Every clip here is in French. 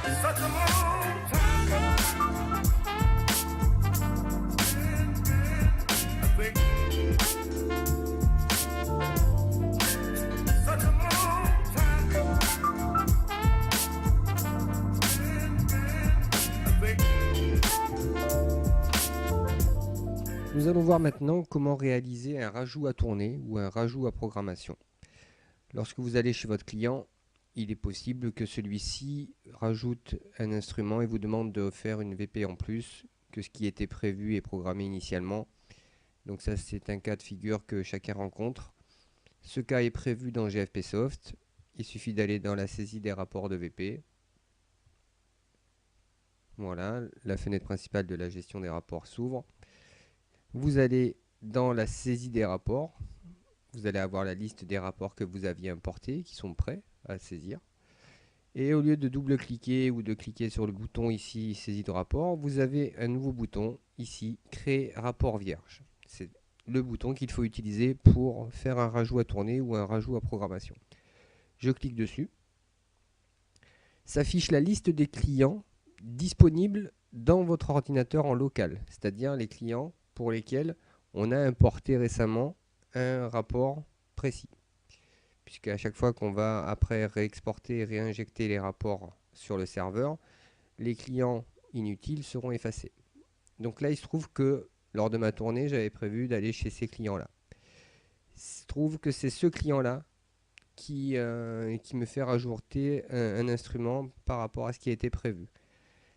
Such a long time coming. I think such a long time coming. I think Nous allons voir maintenant comment réaliser un rajout à tourner ou un rajout à programmation. Lorsque vous allez chez votre client, il est possible que celui-ci rajoute un instrument et vous demande de faire une VP en plus que ce qui était prévu et programmé initialement. Donc ça, c'est un cas de figure que chacun rencontre. Ce cas est prévu dans GFPsoft. Il suffit d'aller dans la saisie des rapports de VP. Voilà, la fenêtre principale de la gestion des rapports s'ouvre. Vous allez dans la saisie des rapports. Vous allez avoir la liste des rapports que vous aviez importés, qui sont prêts à saisir. Et au lieu de double-cliquer ou de cliquer sur le bouton ici, saisie de rapport, vous avez un nouveau bouton ici, créer rapport vierge. C'est le bouton qu'il faut utiliser pour faire un rajout à tourner ou un rajout à programmation. Je clique dessus. S'affiche la liste des clients disponibles dans votre ordinateur en local, c'est-à-dire les clients pour lesquels on a importé récemment un rapport précis. Puisque à chaque fois qu'on va après réexporter et réinjecter les rapports sur le serveur, les clients inutiles seront effacés. Donc là, il se trouve que lors de ma tournée, j'avais prévu d'aller chez ces clients-là. Il se trouve que c'est ce client-là qui me fait rajouter un instrument par rapport à ce qui a été prévu.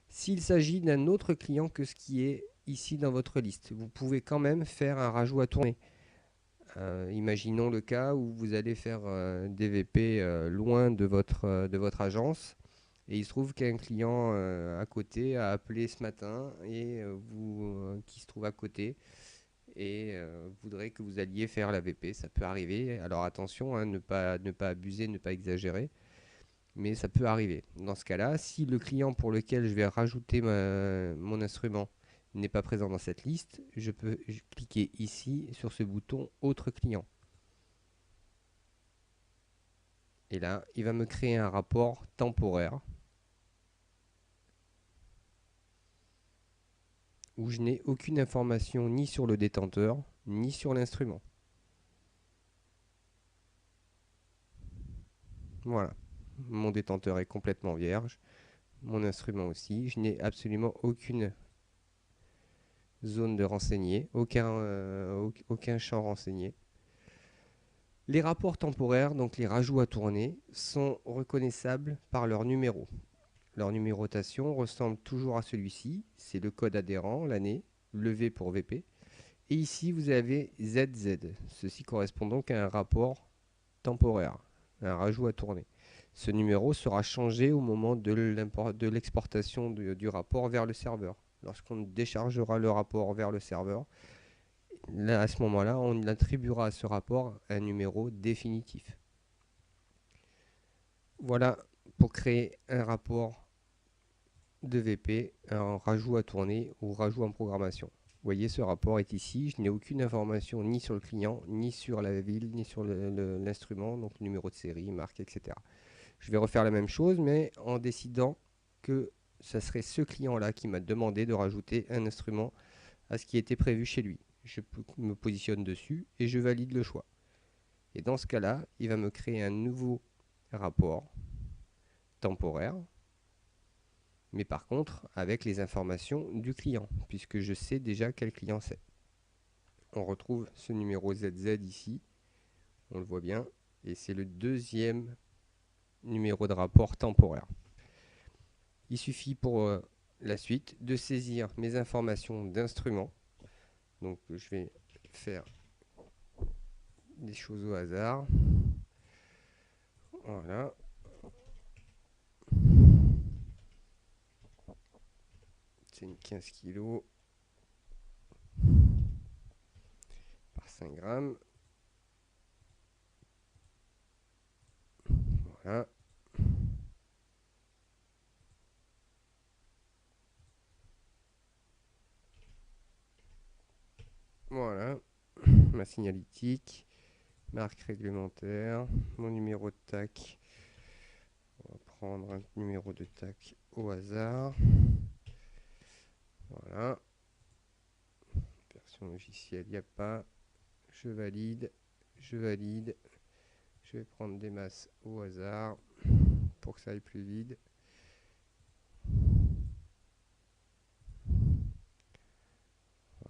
S'il s'agit d'un autre client que ce qui est ici dans votre liste, vous pouvez quand même faire un rajout à tourner. Imaginons le cas où vous allez faire des VP loin de votre agence et il se trouve qu'un client à côté a appelé ce matin et qui se trouve à côté et voudrait que vous alliez faire la VP. Ça peut arriver. Alors attention, hein, ne pas abuser, ne pas exagérer, mais ça peut arriver. Dans ce cas-là, si le client pour lequel je vais rajouter mon instrument n'est pas présent dans cette liste, je peux cliquer ici sur ce bouton autre client. Et là, il va me créer un rapport temporaire où je n'ai aucune information ni sur le détenteur, ni sur l'instrument. Voilà. Mon détenteur est complètement vierge. Mon instrument aussi. Je n'ai absolument aucune zone de renseigné, aucun champ renseigné. Les rapports temporaires, donc les rajouts à tourner, sont reconnaissables par leur numéro. Leur numérotation ressemble toujours à celui-ci. C'est le code adhérent, l'année, le V pour VP. Et ici, vous avez ZZ. Ceci correspond donc à un rapport temporaire, un rajout à tourner. Ce numéro sera changé au moment de l'exportation du rapport vers le serveur. Lorsqu'on déchargera le rapport vers le serveur, là, à ce moment-là, on attribuera à ce rapport un numéro définitif. Voilà pour créer un rapport de VP, un rajout à tourner ou rajout en programmation. Vous voyez, ce rapport est ici. Je n'ai aucune information ni sur le client, ni sur la ville, ni sur l'instrument, donc numéro de série, marque, etc. Je vais refaire la même chose, mais en décidant que ce serait ce client-là qui m'a demandé de rajouter un instrument à ce qui était prévu chez lui. Je me positionne dessus et je valide le choix. Et dans ce cas-là, il va me créer un nouveau rapport temporaire, mais par contre avec les informations du client, puisque je sais déjà quel client c'est. On retrouve ce numéro ZZ ici, on le voit bien, et c'est le deuxième numéro de rapport temporaire. Il suffit pour la suite de saisir mes informations d'instrument. Donc je vais faire des choses au hasard. Voilà. C'est une 15 kg par 5 grammes. Voilà. Voilà. Ma signalétique, marque réglementaire, mon numéro de TAC. On va prendre un numéro de TAC au hasard. Voilà. Version logicielle, il n'y a pas. Je valide. Je valide. Je vais prendre des masses au hasard pour que ça aille plus vite.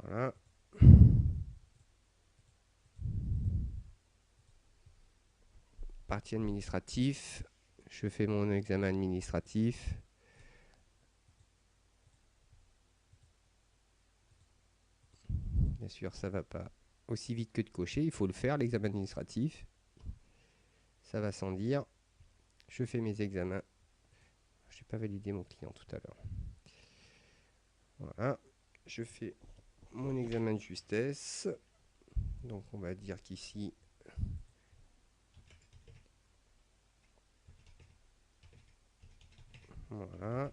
Voilà. Partie administrative. Je fais mon examen administratif. Bien sûr, ça va pas aussi vite que de cocher. Il faut le faire, l'examen administratif. Ça va sans dire. Je fais mes examens. Je n'ai pas validé mon client tout à l'heure. Voilà. Je fais mon examen de justesse. Donc on va dire qu'ici, voilà.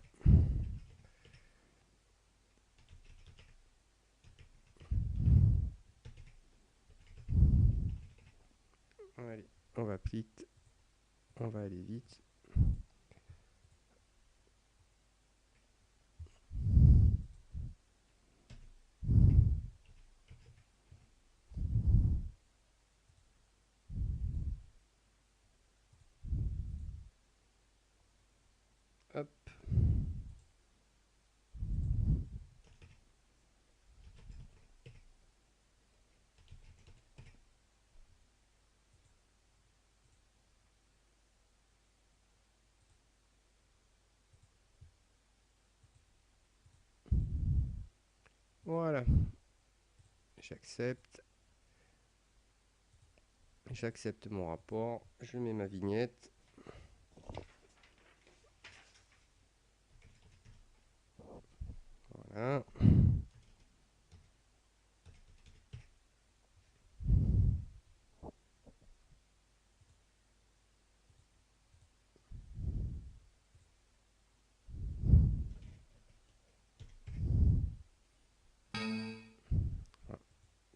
Allez, on va vite. On va aller vite. Hop. Voilà. J'accepte. J'accepte mon rapport. Je mets ma vignette. Voilà.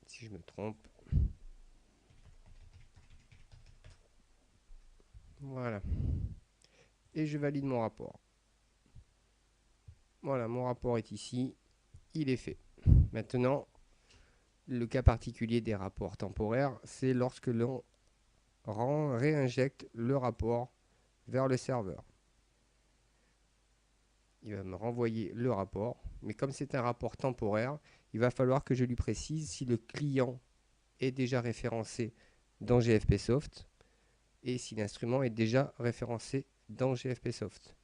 Si je me trompe. Voilà. Et je valide mon rapport. Voilà, mon rapport est ici. Il est fait. Maintenant, le cas particulier des rapports temporaires, c'est lorsque l'on réinjecte le rapport vers le serveur. Il va me renvoyer le rapport, mais comme c'est un rapport temporaire, il va falloir que je lui précise si le client est déjà référencé dans GFPsoft et si l'instrument est déjà référencé dans GFPsoft.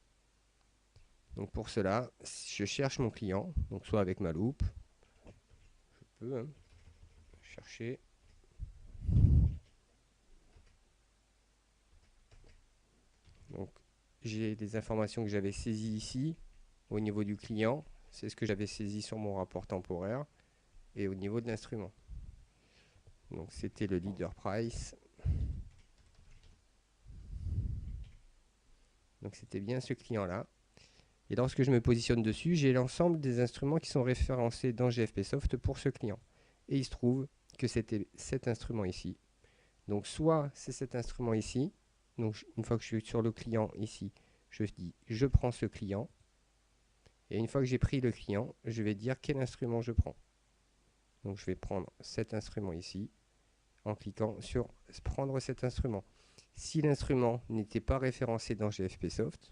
Donc pour cela, je cherche mon client, donc soit avec ma loupe, je peux chercher. Donc j'ai des informations que j'avais saisies ici au niveau du client, c'est ce que j'avais saisi sur mon rapport temporaire et au niveau de l'instrument. Donc c'était le leader price. Donc c'était bien ce client-là. Et lorsque je me positionne dessus, j'ai l'ensemble des instruments qui sont référencés dans GFPsoft pour ce client. Et il se trouve que c'était cet instrument ici. Donc soit c'est cet instrument ici. Donc une fois que je suis sur le client ici, je dis je prends ce client. Et une fois que j'ai pris le client, je vais dire quel instrument je prends. Donc je vais prendre cet instrument ici en cliquant sur prendre cet instrument. Si l'instrument n'était pas référencé dans GFPsoft,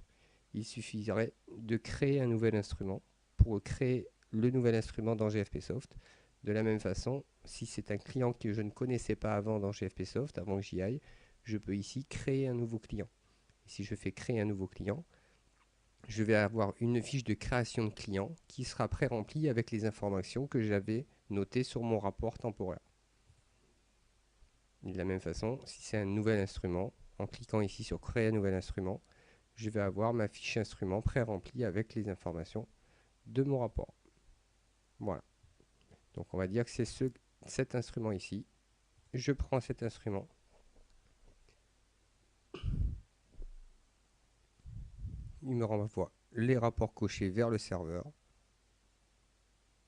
il suffirait de créer un nouvel instrument pour créer le nouvel instrument dans GFPsoft. De la même façon, si c'est un client que je ne connaissais pas avant dans GFPsoft, avant que j'y aille, je peux ici créer un nouveau client. Et si je fais créer un nouveau client, je vais avoir une fiche de création de client qui sera pré-remplie avec les informations que j'avais notées sur mon rapport temporaire. De la même façon, si c'est un nouvel instrument, en cliquant ici sur créer un nouvel instrument, je vais avoir ma fiche instrument pré-remplie avec les informations de mon rapport. Voilà. Donc on va dire que c'est cet instrument ici. Je prends cet instrument. Il me renvoie les rapports cochés vers le serveur.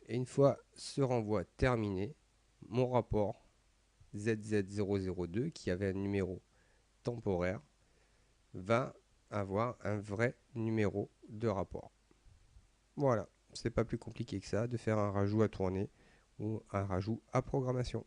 Et une fois ce renvoi terminé, mon rapport ZZ002, qui avait un numéro temporaire, va avoir un vrai numéro de rapport. Voilà, c'est pas plus compliqué que ça de faire un rajout à tourner ou un rajout à programmation.